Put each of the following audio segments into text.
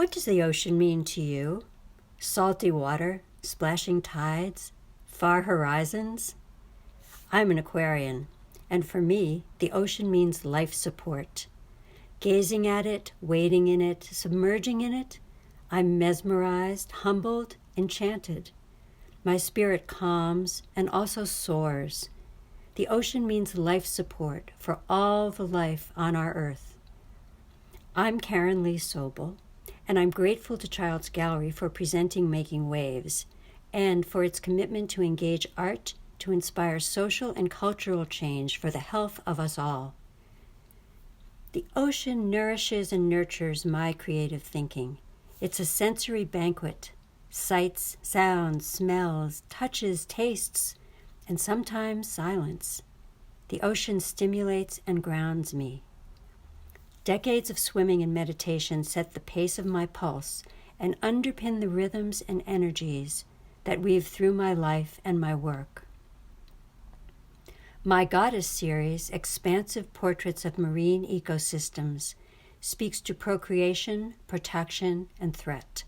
What does the ocean mean to you? Salty water, splashing tides, far horizons? I'm an Aquarian, and for me, the ocean means life support. Gazing at it, wading in it, submerging in it, I'm mesmerized, humbled, enchanted. My spirit calms and also soars. The ocean means life support for all the life on our earth. I'm Karen Lee Sobol, and I'm grateful to Child's Gallery for presenting Making Waves and for its commitment to engage art to inspire social and cultural change for the health of us all. The ocean nourishes and nurtures my creative thinking. It's a sensory banquet. Sights, sounds, smells, touches, tastes, and sometimes silence. The ocean stimulates and grounds me. Decades of swimming and meditation set the pace of my pulse and underpin the rhythms and energies that weave through my life and my work. My Goddess series, Expansive Portraits of Marine Ecosystems, speaks to procreation, protection, and threat.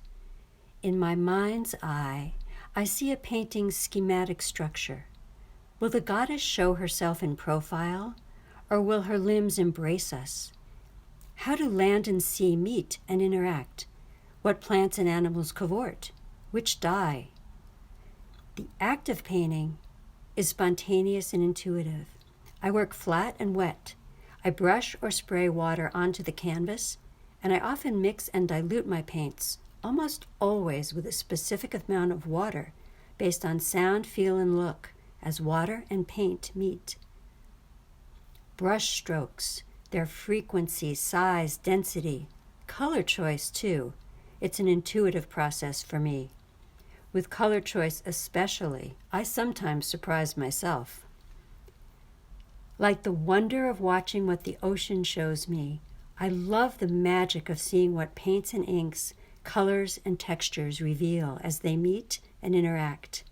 In my mind's eye, I see a painting's schematic structure. Will the goddess show herself in profile, or will her limbs embrace us? How do land and sea meet and interact? What plants and animals cavort? Which die? The act of painting is spontaneous and intuitive. I work flat and wet. I brush or spray water onto the canvas, and I often mix and dilute my paints, almost always with a specific amount of water, based on sound, feel, and look, as water and paint meet. Brush strokes, their frequency, size, density, color choice too. It's an intuitive process for me. With color choice especially, I sometimes surprise myself. Like the wonder of watching what the ocean shows me, I love the magic of seeing what paints and inks, colors and textures reveal as they meet and interact.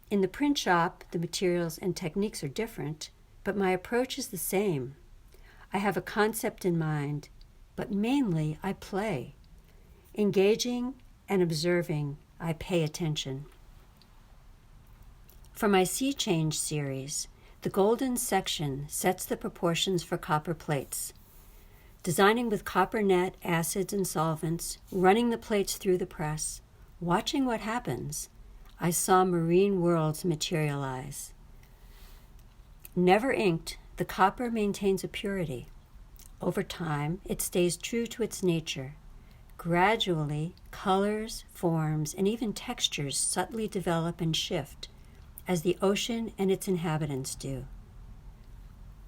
In the print shop, the materials and techniques are different, but my approach is the same. I have a concept in mind, but mainly I play. Engaging and observing, I pay attention. For my Sea Change series, the golden section sets the proportions for copper plates. Designing with copper net, acids, and solvents, running the plates through the press, watching what happens, I saw marine worlds materialize. Never inked, the copper maintains a purity. Over time, it stays true to its nature. Gradually, colors, forms, and even textures subtly develop and shift, as the ocean and its inhabitants do.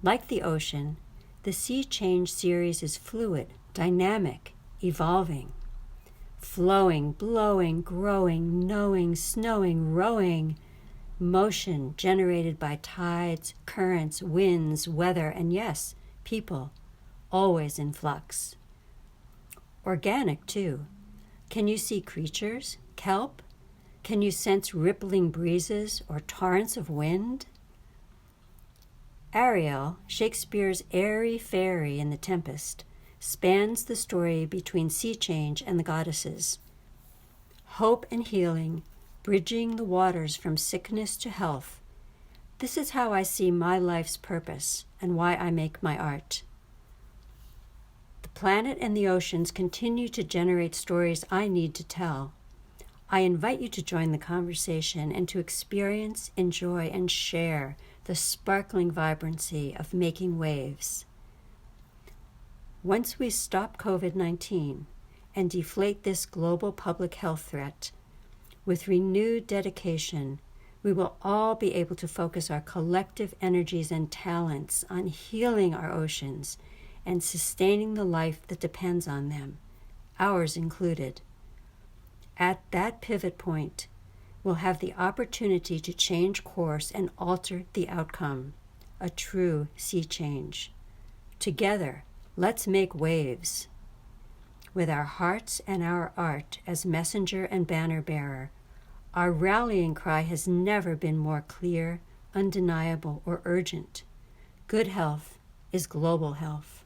Like the ocean, the Sea Change series is fluid, dynamic, evolving. Flowing, blowing, growing, knowing, snowing, rowing, motion generated by tides, currents, winds, weather, and yes, people, always in flux. Organic, too. Can you see creatures, kelp? Can you sense rippling breezes or torrents of wind? Ariel, Shakespeare's airy fairy in The Tempest, spans the story between sea change and the goddesses. Hope and healing, bridging the waters from sickness to health. This is how I see my life's purpose and why I make my art. The planet and the oceans continue to generate stories I need to tell. I invite you to join the conversation and to experience, enjoy, and share the sparkling vibrancy of making waves. Once we stop COVID-19 and deflate this global public health threat, with renewed dedication, we will all be able to focus our collective energies and talents on healing our oceans and sustaining the life that depends on them, ours included. At that pivot point, we'll have the opportunity to change course and alter the outcome, a true sea change. Together, let's make waves. With our hearts and our art as messenger and banner bearer, our rallying cry has never been more clear, undeniable, or urgent. Good health is global health.